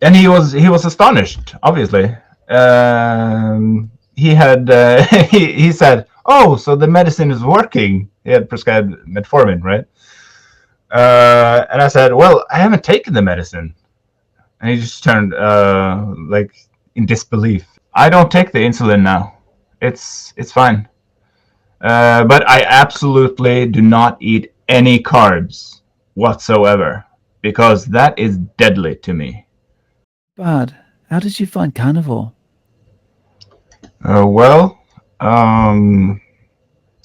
And he was astonished, obviously. He had he said, "Oh, so the medicine is working." He had prescribed metformin, right? And I said, "Well, I haven't taken the medicine." And he just turned like in disbelief. I don't take the insulin now. It's fine. But I absolutely do not eat any carbs whatsoever because that is deadly to me. Baard, how did you find Carnivore? Well, um,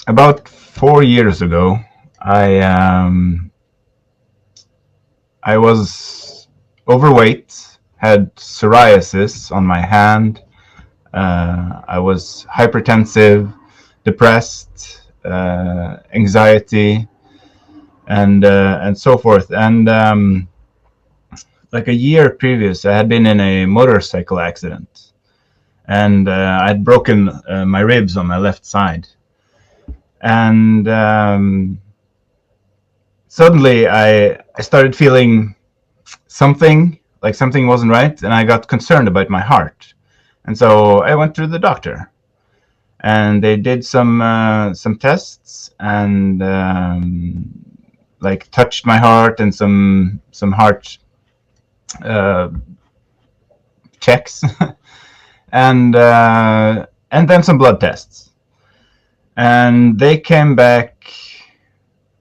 about 4 years ago, I um, I was overweight, had psoriasis on my hand. I was hypertensive, depressed, anxiety, and so forth. And like a year previous, I had been in a motorcycle accident, and I had broken my ribs on my left side. And suddenly, I started feeling something like something wasn't right, and I got concerned about my heart. And so I went to the doctor, and they did some tests, and like touched my heart and some heart uh, checks, and then some blood tests, and they came back,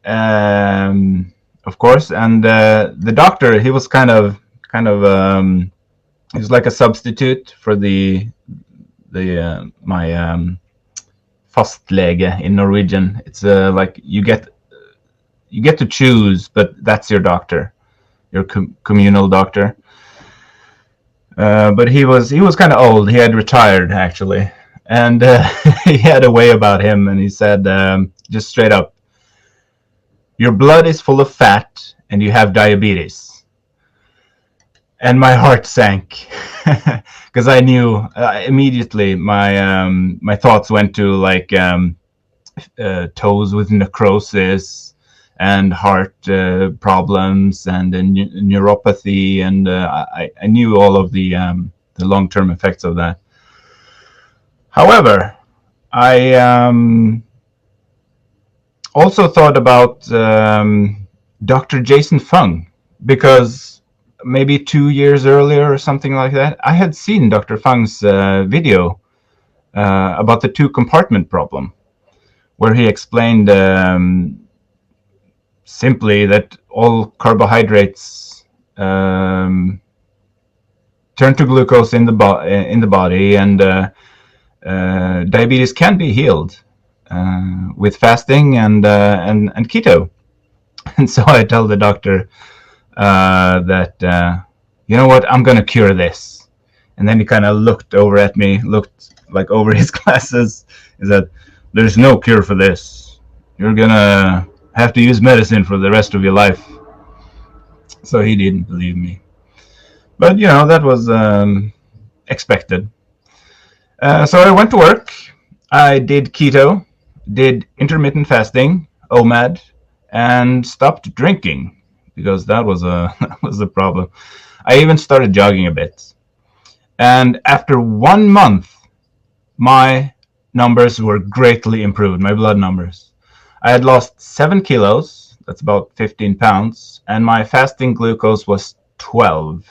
of course. And the doctor, he was he was like a substitute for the my fastlege in Norwegian. It's like you get to choose, but that's your doctor, your communal doctor. But he was kind of old. He had retired actually, and he had a way about him. And he said, just straight up, "Your blood is full of fat, and you have diabetes." And my heart sank because I knew immediately. My thoughts went to like toes with necrosis and heart problems and neuropathy, and I knew all of the long-term effects of that. However, I also thought about Dr. Jason Fung, because maybe 2 years earlier or something like that, I had seen Dr. Fung's video about the two compartment problem, where he explained simply that all carbohydrates turn to glucose in the body, and diabetes can be healed with fasting and keto. And so I tell the doctor that you know what, I'm gonna cure this. And then he kind of looked over at me, looked like over his glasses. He said, "There's no cure for this. You're gonna have to use medicine for the rest of your life." So he didn't believe me, but that was expected. So I went to work. I did keto, did intermittent fasting, OMAD, and stopped drinking because that was a that was a problem. I even started jogging a bit, and after 1 month, my numbers were greatly improved. My blood numbers. I had lost 7 kilos. That's about 15 pounds, and my fasting glucose was 12,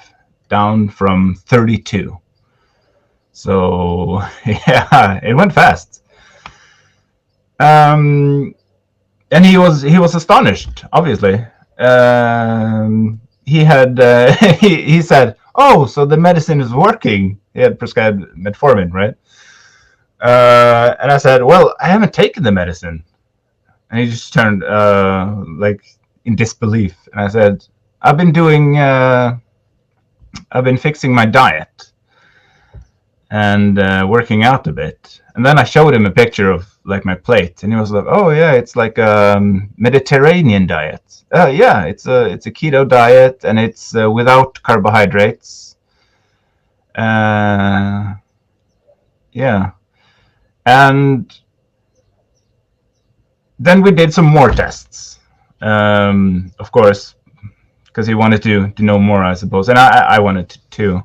down from 32. So yeah, it went fast. And he was astonished, obviously. He had he said, "Oh, so the medicine is working." He had prescribed metformin, right? And I said, "Well, I haven't taken the medicine." And he just turned like in disbelief. And I said, I've been fixing my diet and working out a bit." And then I showed him a picture of like my plate, and he was like, "Oh yeah, it's like a Mediterranean diet." Yeah, it's a keto diet, and it's without carbohydrates. Yeah, and then we did some more tests. Of course, because he wanted to know more, I suppose, and I wanted to too.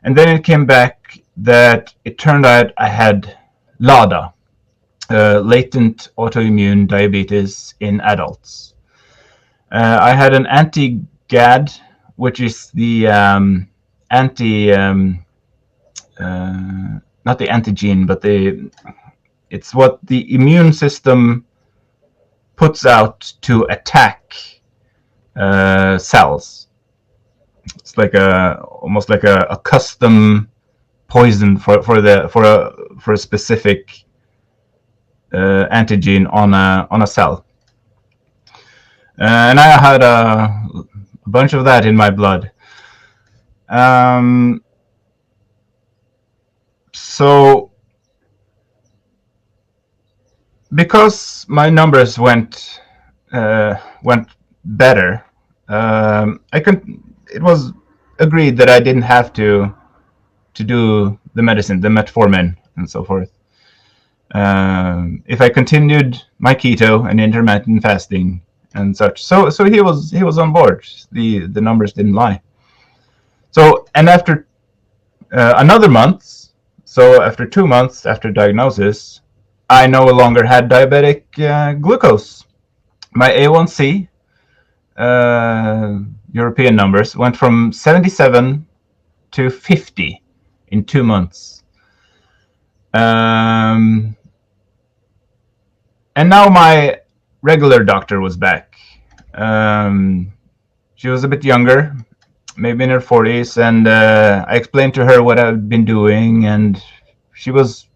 And then it came back that it turned out I had LADA, latent autoimmune diabetes in adults. I had an anti-GAD, which is the not the antigen, but it's what the immune system puts out to attack cells. It's like almost like a custom poison for a specific antigen on a cell. And I had a bunch of that in my blood. So because my numbers went better, it was agreed that I didn't have to do the medicine, the metformin, and so forth. If I continued my keto and intermittent fasting and such, so he was on board. The numbers didn't lie. So, and after another month, so after 2 months after diagnosis, I no longer had diabetic glucose. My A1C, European numbers, went from 77 to 50 in 2 months. And now my regular doctor was back. She was a bit younger, maybe in her 40s, and I explained to her what I've been doing, and she was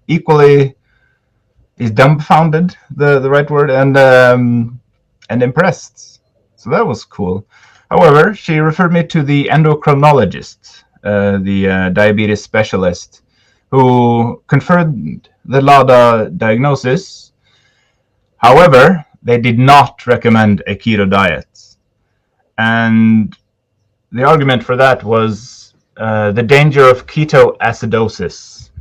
equally, is dumbfounded the right word, and impressed. So that was cool. However, she referred me to the endocrinologist, the diabetes specialist, who confirmed the LADA diagnosis. However, they did not recommend a keto diet. And the argument for that was the danger of ketoacidosis.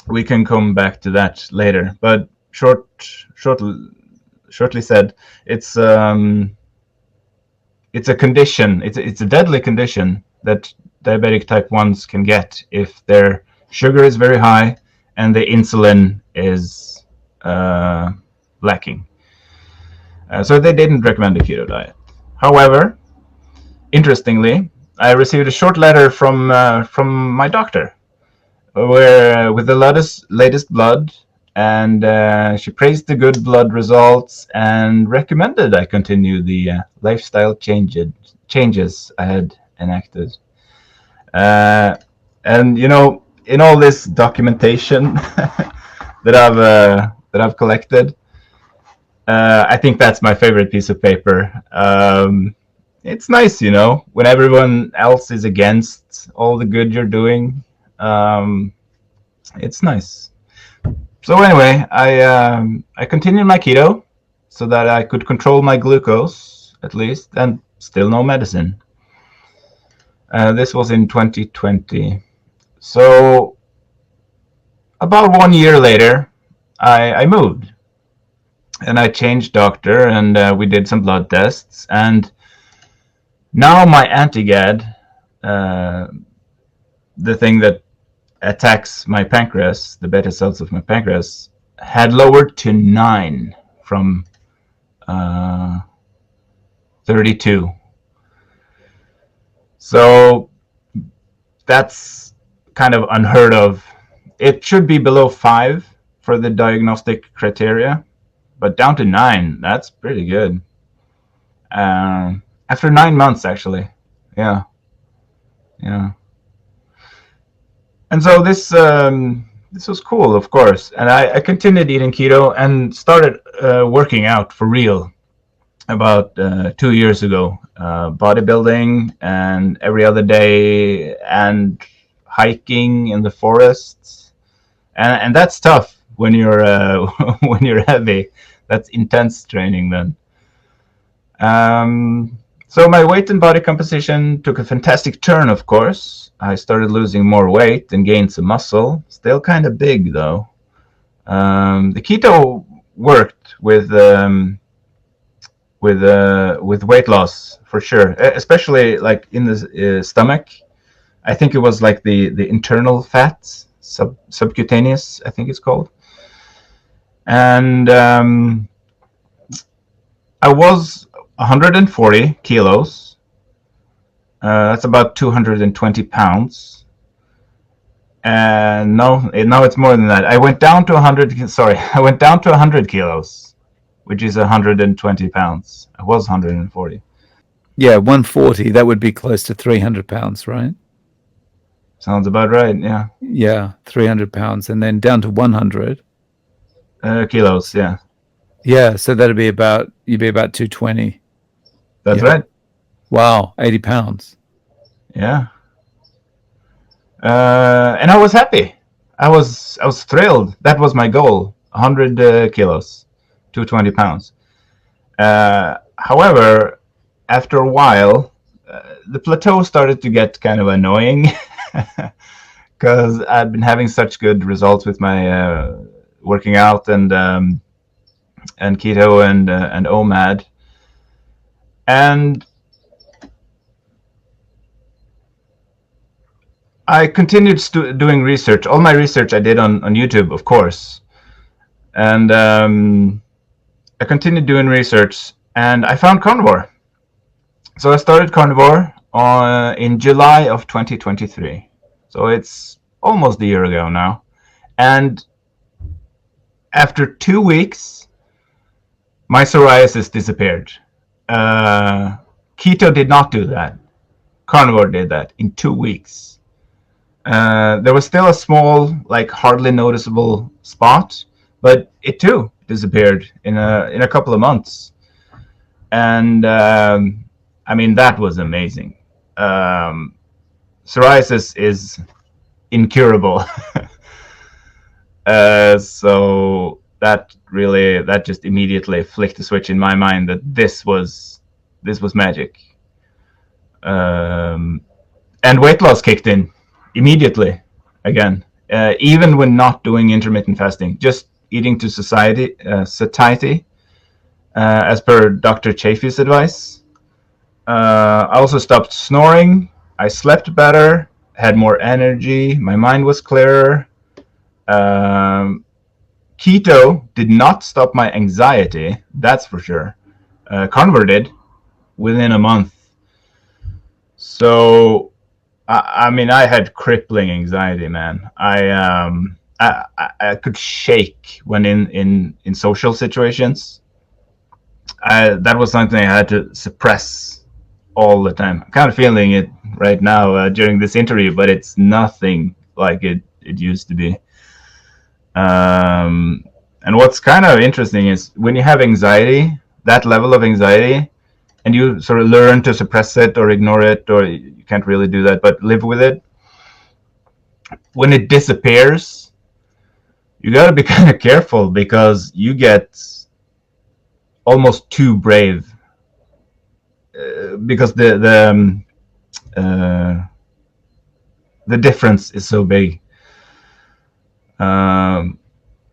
We can come back to that later, but shortly said, it's a condition. It's a deadly condition that diabetic type 1s can get if their sugar is very high and the insulin is lacking. So they didn't recommend a keto diet. However, interestingly, I received a short letter from my doctor, where with the latest blood, and she praised the good blood results and recommended I continue the lifestyle changes I had enacted. And you know, in all this documentation that I've collected, I think that's my favorite piece of paper. It's nice, you know, when everyone else is against all the good you're doing. It's nice. So anyway, I continued my keto so that I could control my glucose at least, and still no medicine. This was in 2020. So about 1 year later, I moved, and I changed doctor, and we did some blood tests, and now my anti-GAD, the thing that attacks my pancreas, the beta cells of my pancreas, had lowered to 9 from 32. So that's kind of unheard of. It should be below 5 for the diagnostic criteria, but down to 9, that's pretty good. After 9 months, actually. Yeah. And so this was cool, of course. And I continued eating keto and started working out for real about 2 years ago. Bodybuilding and every other day, and hiking in the forests. And that's tough when you're when you're heavy. That's intense training then. So my weight and body composition took a fantastic turn, of course. I started losing more weight and gained some muscle. Still kind of big, though. The keto worked with with weight loss for sure, especially like in the stomach. I think it was like the internal fats, subcutaneous, I think it's called. And I was 140 kilos. That's about 220 pounds. And no, now it's more than that. I went down to 100. Sorry, I went down to 100 kilos, which is 120 pounds. I was 140. Yeah, 140. That would be close to 300 pounds, right? Sounds about right. Yeah. Yeah, 300 pounds, and then down to 100. Kilos. Yeah. Yeah, so that'd be about you'd be about 220. That's Yeah. right. Wow, 80 pounds. Yeah. And I was happy. I was thrilled. That was my goal. 100 kilos, 220 pounds. However, after a while, the plateau started to get kind of annoying because I'd been having such good results with my working out and keto and OMAD, and I continued doing research. All my research I did on YouTube, of course, and I continued doing research, and I found Carnivore. So I started Carnivore in July of 2023. So it's almost a year ago now. And after 2 weeks, my psoriasis disappeared. Keto did not do that. Carnivore did that in 2 weeks. There was still a small, like hardly noticeable spot, but it too disappeared in a couple of months. And I mean, that was amazing. Psoriasis is incurable. So that just immediately flicked a switch in my mind that this was magic. And weight loss kicked in immediately again, even when not doing intermittent fasting, just eating to satiety, as per Dr. Chafee's advice. I also stopped snoring. I slept better, had more energy. My mind was clearer. Keto did not stop my anxiety, that's for sure. Carnivore did within a month. So, I mean, I had crippling anxiety, man. I could shake when in social situations. That was something I had to suppress all the time. I'm kind of feeling it right now during this interview, but it's nothing like it used to be. And what's kind of interesting is when you have anxiety, that level of anxiety, and you sort of learn to suppress it or ignore it, or you can't really do that, but live with it. When it disappears, you got to be kind of careful because you get almost too brave. Because the difference is so big.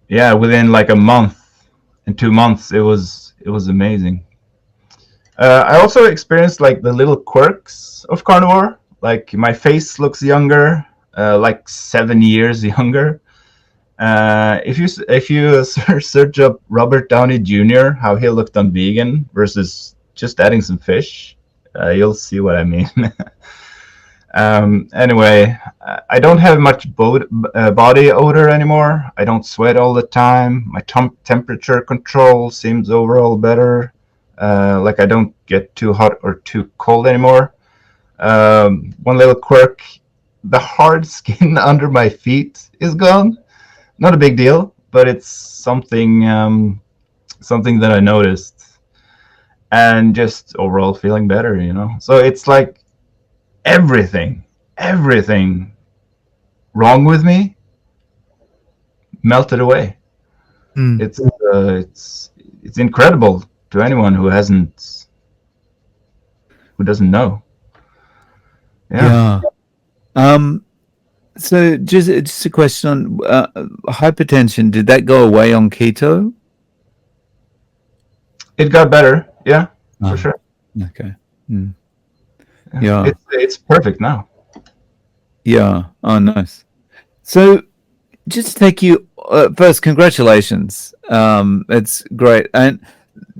Yeah, within like a month and 2 months, it was amazing. I also experienced like the little quirks of Carnivore. Like my face looks younger, like 7 years younger. If you search up Robert Downey Jr., how he looked on vegan versus just adding some fish, you'll see what I mean. Anyway, I don't have much body odor anymore. I don't sweat all the time. My temperature control seems overall better. Like I don't get too hot or too cold anymore. One little quirk, the hard skin under my feet is gone. Not a big deal, but it's something that I noticed, and just overall feeling better, you know. So it's like everything wrong with me melted away. It's incredible to anyone who doesn't know. Yeah. So just a question on hypertension. Did that go away on keto? It got better, yeah. for sure. Okay. Mm. Yeah. Yeah. It's perfect now. Yeah. Oh, nice. So, just to take you first, congratulations. It's great, and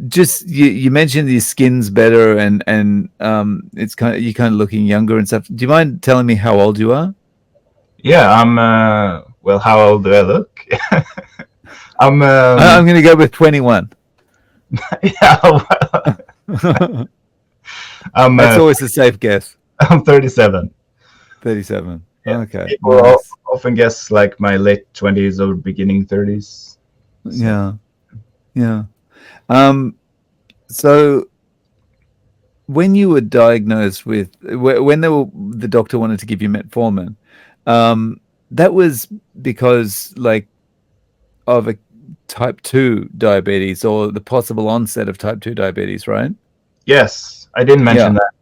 just you mentioned your skin's better, and it's kind of looking younger and stuff. Do you mind telling me how old you are? Yeah, I'm. Well, how old do I look? I'm. I'm going to go with 21. Yeah, well, I'm. That's always a safe guess. I'm 37. 37. Yeah, Okay, people nice. often guess like my late 20s or beginning 30s. So Yeah, yeah. Um, so when you were diagnosed with, when the doctor wanted to give you metformin, that was because like of a type 2 diabetes or the possible onset of type 2 diabetes, right? yes, I didn't mention Yeah, that.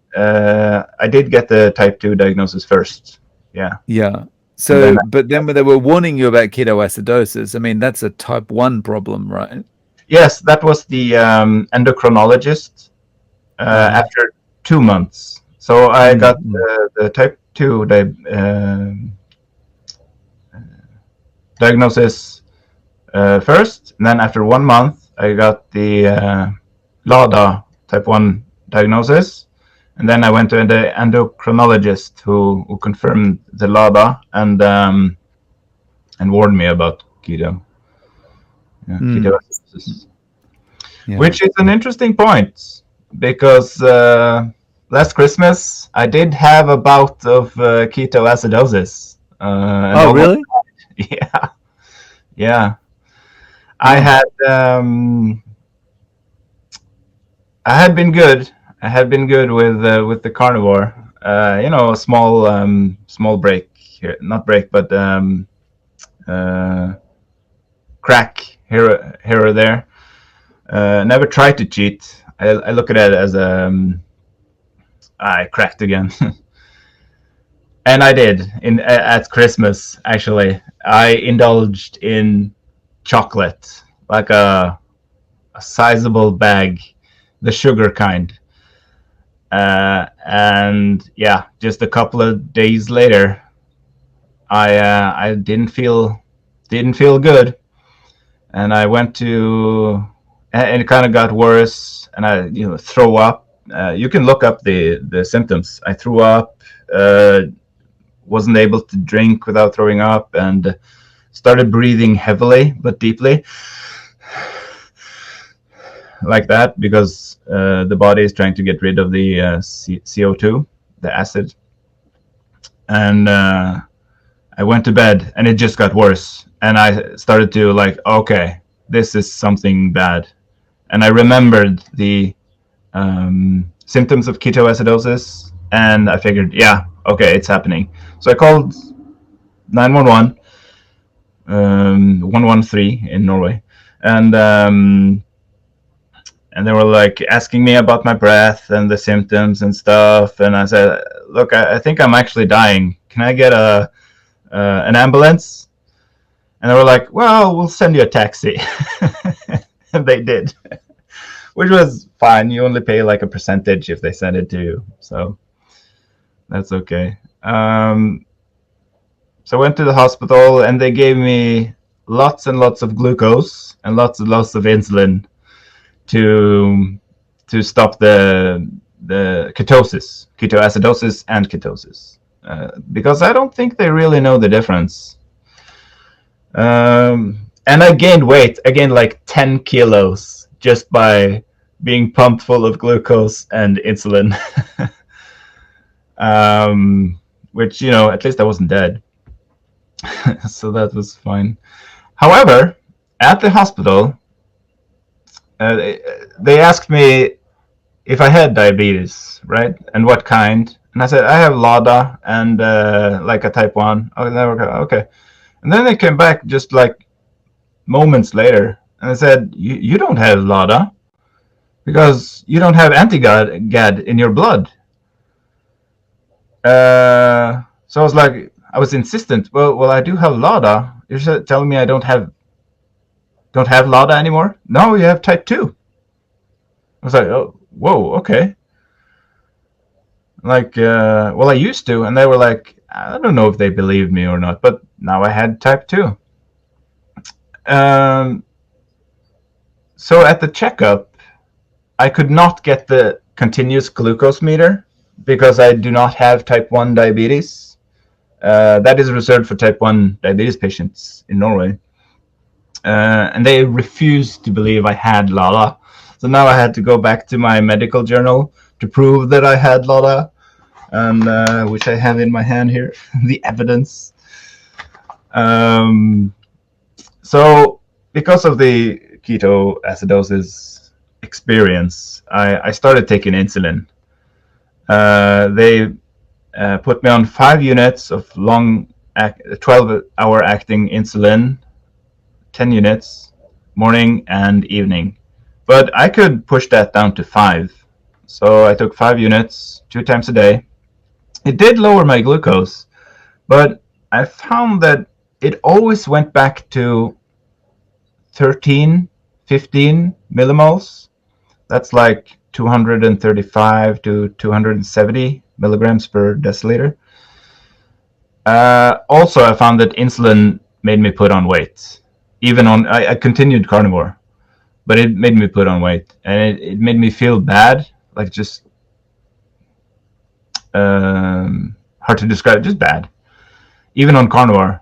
I did get the type 2 diagnosis first. Yeah, yeah. and then So, but then when they were warning you about ketoacidosis, I mean, that's a type 1 problem, right? yes, that was the endocrinologist Uh-huh. after 2 months. So I got Mm. the type 2 diagnosis first, and then after 1 month, I got the LADA type 1 diagnosis. And then I went to the endocrinologist who confirmed the LADA and warned me about Mm. ketoacidosis, Yeah. which is an interesting point because last Christmas I did have a bout of ketoacidosis and Oh, almost really? yeah, yeah. I Oh. had I had been good. I had been good with the carnivore. A small break here, not break, but uh, crack here or there. Never tried to cheat. I look at it as I cracked again, and I did at Christmas. Actually, I indulged in chocolate, like a sizable bag, the sugar kind. And yeah, just a couple of days later, I didn't feel good, and I went to and it kind of got worse, and I throw up. You can look up the symptoms. I threw up, wasn't able to drink without throwing up, and started breathing heavily but deeply, like that, because the body is trying to get rid of the CO2, the acid. And I went to bed, and it just got worse. And I started to like, okay, this is something bad. And I remembered the symptoms of ketoacidosis, and I figured, yeah, okay, it's happening. So I called 911, 113 in Norway, and and they were like asking me about my breath and the symptoms and stuff. And I said, look, I think I'm actually dying. Can I get an ambulance? And they were like, well, we'll send you a taxi. And they did, which was fine. You only pay like a percentage if they send it to you. So that's okay. So I went to the hospital, and they gave me lots and lots of glucose and lots and lots of insulin to stop the ketoacidosis and ketosis, because I don't think they really know the difference. And I gained weight. I gained like 10 kilos just by being pumped full of glucose and insulin. Which, at least I wasn't dead. So that was fine. However, at the hospital, they asked me if I had diabetes, right? And what kind. And I said, I have LADA and like a type 1. Oh, okay. And then they came back just like moments later, and they said, you don't have LADA because you don't have anti-GAD in your blood. So I was insistent. Well, I do have LADA. You're telling me I don't have LADA anymore? No, you have type 2. I was like, oh, whoa, okay. Like, well, I used to, and they were like, I don't know if they believed me or not, but now I had type 2. Um, so at the checkup, I could not get the continuous glucose meter because I do not have type 1 diabetes. That is reserved for type 1 diabetes patients in Norway. And they refused to believe I had LALA. So now I had to go back to my medical journal to prove that I had LALA, and which I have in my hand here, the evidence. So because of the ketoacidosis experience, I started taking insulin. They put me on 5 units of 12-hour acting insulin, 10 units, morning and evening. But I could push that down to 5. So I took 5 units 2 times a day. It did lower my glucose, but I found that it always went back to 13, 15 millimoles. That's like 235 to 270 milligrams per deciliter. Also, I found that insulin made me put on weight. Even on, I continued carnivore, but it made me put on weight, and it made me feel bad, like just hard to describe, just bad, even on carnivore.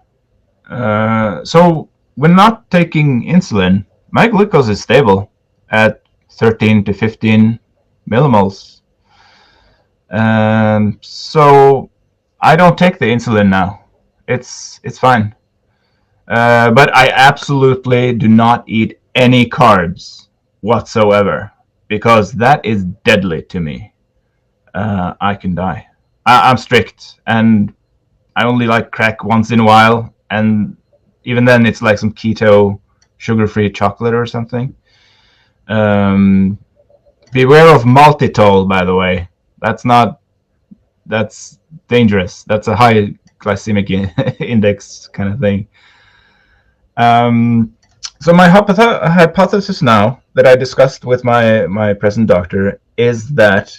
So when not taking insulin, my glucose is stable at 13 to 15 millimoles. So I don't take the insulin now. It's fine. But I absolutely do not eat any carbs whatsoever, because that is deadly to me. I can die. I'm strict, and I only like crack once in a while, and even then it's like some keto sugar-free chocolate or something. Beware of maltitol, by the way. That's dangerous. That's a high glycemic index kind of thing. So my hypothesis now that I discussed with my present doctor is that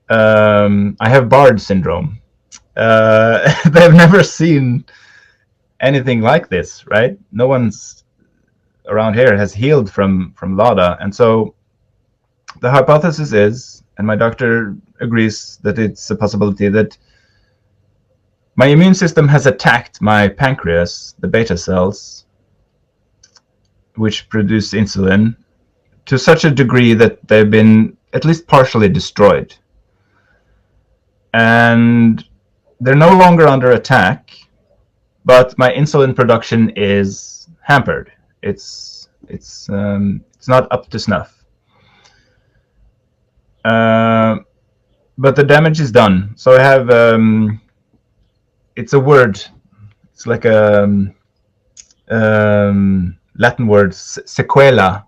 I have Baard syndrome. They've never seen anything like this, right? No one's around here has healed from LADA, and so the hypothesis is, and my doctor agrees, that it's a possibility that my immune system has attacked my pancreas, the beta cells, which produce insulin, to such a degree that they've been at least partially destroyed. And they're no longer under attack, but my insulin production is hampered. It's not up to snuff. But the damage is done. So I have it's a word. It's like a Latin word, sequela,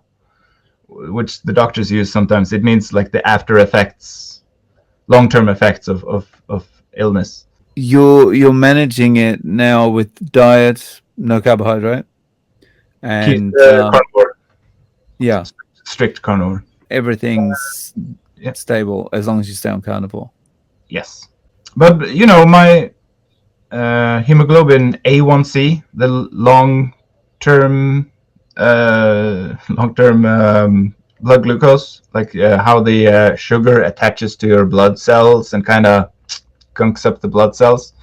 which the doctors use sometimes. It means like the after effects, long-term effects of illness. You're managing it now with diet, no carbohydrate, and carnivore. Yeah, Strict carnivore. Everything's stable as long as you stay on carnivore. Yes, but my hemoglobin A1C, the long-term blood glucose, like how the sugar attaches to your blood cells and kind of gunks up the blood cells,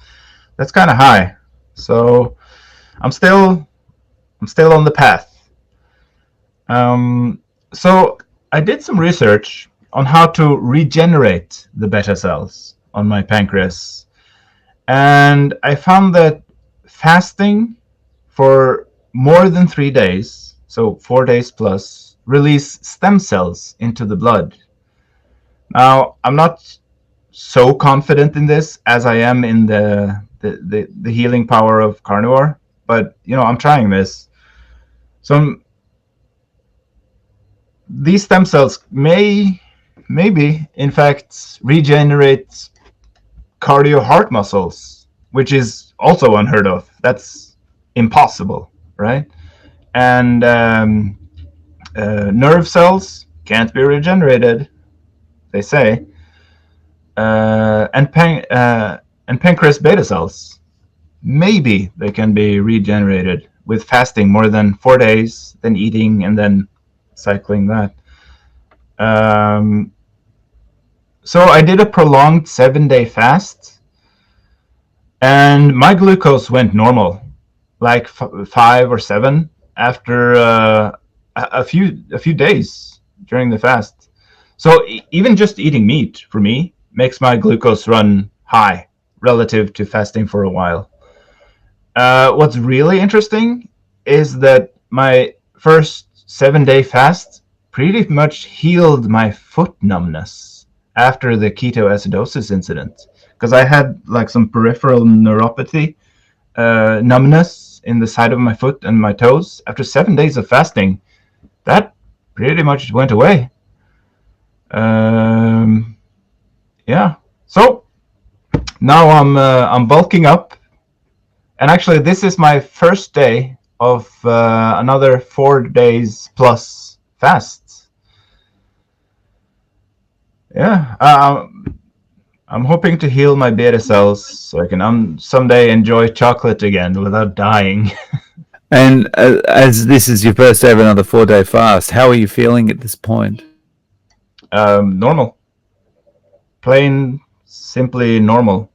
that's kind of high. So I'm still on the path. So I did some research on how to regenerate the beta cells on my pancreas, and I found that fasting for more than 3 days, so 4 days plus, release stem cells into the blood. Now, I'm not so confident in this as I am in the healing power of carnivore, but I'm trying this. So these stem cells maybe in fact regenerate cardio heart muscles, which is also unheard of. That's impossible, right? And nerve cells can't be regenerated, they say. And pancreas beta cells, maybe they can be regenerated with fasting more than 4 days, then eating, and then cycling that. So I did a prolonged 7-day fast, and my glucose went normal, like 5 or 7 after a few days during the fast. So even just eating meat for me makes my glucose run high relative to fasting for a while. What's really interesting is that my first 7-day fast pretty much healed my foot numbness after the ketoacidosis incident, because I had like some peripheral neuropathy, numbness in the side of my foot and my toes. After 7 days of fasting, that pretty much went away. Yeah. So now I'm bulking up, and actually this is my first day of another 4 days plus fast. Yeah. I'm hoping to heal my beta cells so I can someday enjoy chocolate again without dying. And as this is your first day of another 4-day fast, how are you feeling at this point? Normal. Plain, simply normal.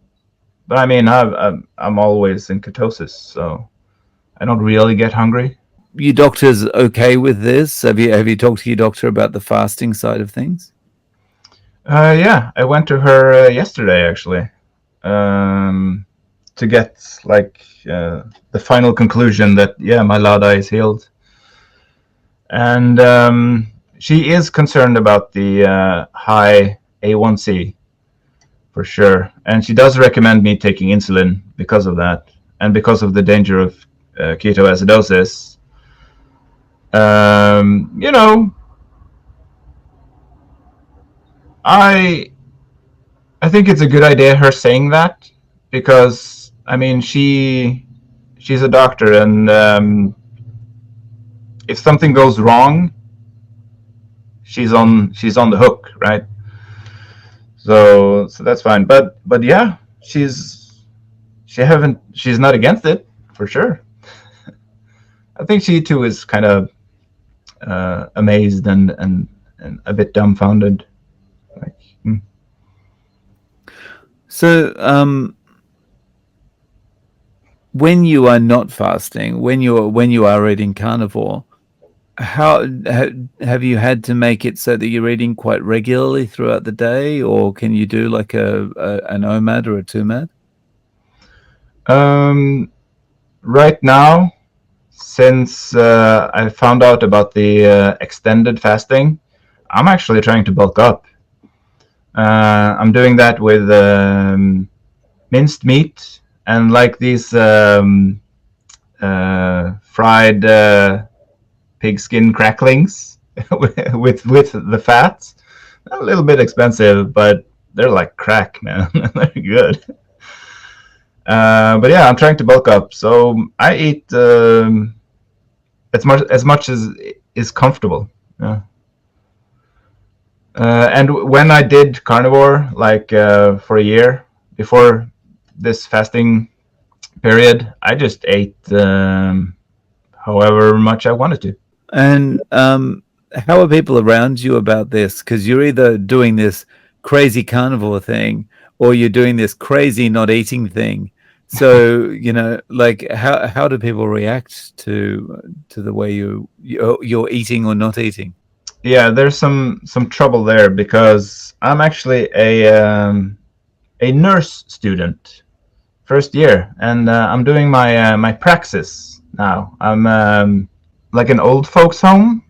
But I mean, I'm always in ketosis, so I don't really get hungry. Your doctor's okay with this? Have you talked to your doctor about the fasting side of things? Yeah, I went to her yesterday actually, to get like the final conclusion that my LADA is healed, and she is concerned about the high A1C for sure, and she does recommend me taking insulin because of that, and because of the danger of ketoacidosis. You know, I think it's a good idea her saying that, because I mean she's a doctor, and if something goes wrong, she's on the hook, right? So that's fine. But yeah, she's not against it for sure. I think she too is kind of amazed and a bit dumbfounded. Like, So, when you are not fasting, when you are eating carnivore, how have you had to make it so that you're eating quite regularly throughout the day, or can you do like an OMAD or a 2MAD? Right now, since I found out about the extended fasting, I'm actually trying to bulk up. I'm doing that with minced meat and like these fried pigskin cracklings with the fat. A little bit expensive, but they're like crack, man. They're good. But yeah, I'm trying to bulk up, so I eat as much as is comfortable. Yeah. And when I did carnivore, like for a year before this fasting period, I just ate however much I wanted to. And how are people around you about this? Because you're either doing this crazy carnivore thing, or you're doing this crazy not eating thing. So like how do people react to the way you're eating or not eating? Yeah, there's some trouble there, because I'm actually a nurse student, first year, and I'm doing my praxis now. I'm like an old folks home.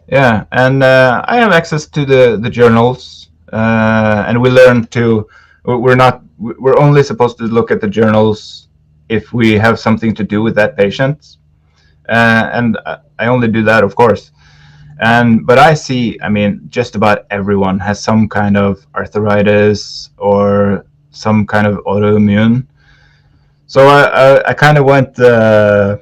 Yeah, and I have access to the journals, and we learn to. We're only supposed to look at the journals if we have something to do with that patient, and I only do that, of course. But I see, I mean, just about everyone has some kind of arthritis or some kind of autoimmune. So I kind of went a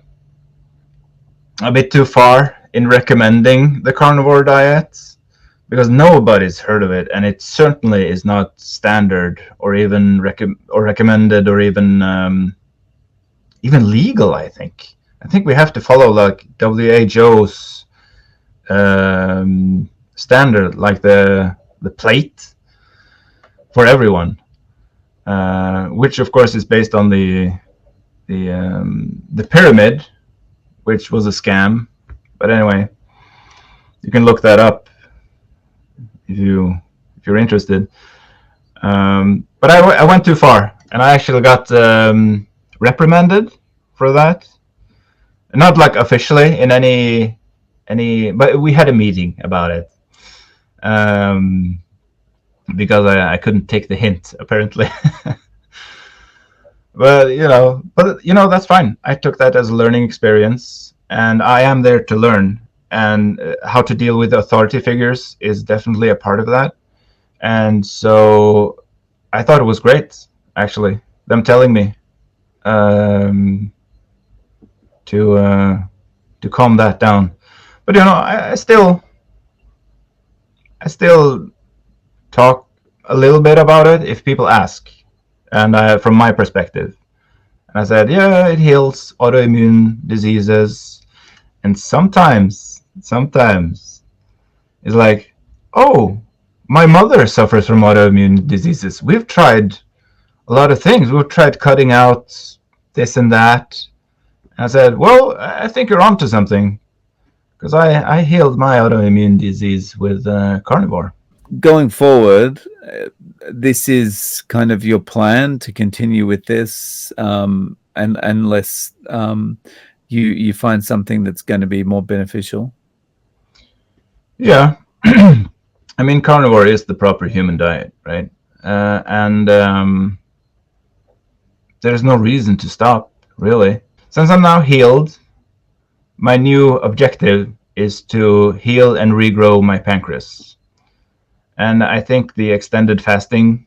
bit too far in recommending the carnivore diet. because nobody's heard of it, and it certainly is not standard or even recommended or even legal. I think we have to follow like WHO's standard, like the plate for everyone, which of course is based on the pyramid, which was a scam. But anyway, you can look that up if you're interested. But I went too far, and I actually got reprimanded for that. Not like officially in any, but we had a meeting about it, because I couldn't take the hint apparently. But that's fine. I took that as a learning experience, and I am there to learn. And how to deal with authority figures is definitely a part of that. And so I thought it was great, actually, them telling me to calm that down. But I still talk a little bit about it if people ask, and from my perspective. And I said, yeah, it heals autoimmune diseases, and sometimes it's like, oh, my mother suffers from autoimmune diseases. We've tried a lot of things. We've tried cutting out this and that. And I said, well, I think you're onto something, because I healed my autoimmune disease with Carnivore. Going forward, this is kind of your plan to continue with this, and unless you find something that's going to be more beneficial. Yeah. I mean, carnivore is the proper human diet, right? And there's no reason to stop, really. Since I'm now healed, my new objective is to heal and regrow my pancreas. And I think the extended fasting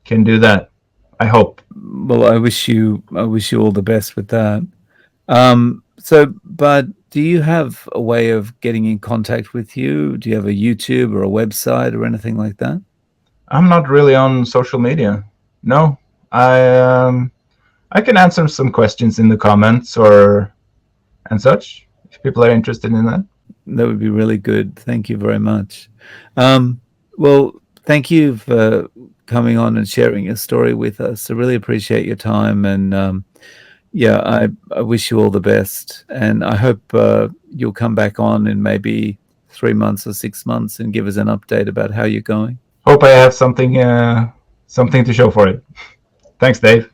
can do that. I hope. Well, I wish you all the best with that. But do you have a way of getting in contact with you? Do you have a YouTube or a website or anything like that? I'm not really on social media. No, I can answer some questions in the comments and such if people are interested in that. That would be really good. Thank you very much. Well, thank you for coming on and sharing your story with us. I really appreciate your time, and yeah, I wish you all the best, and I hope you'll come back on in maybe 3 months or 6 months and give us an update about how you're going. Hope I have something to show for it. Thanks, Dave.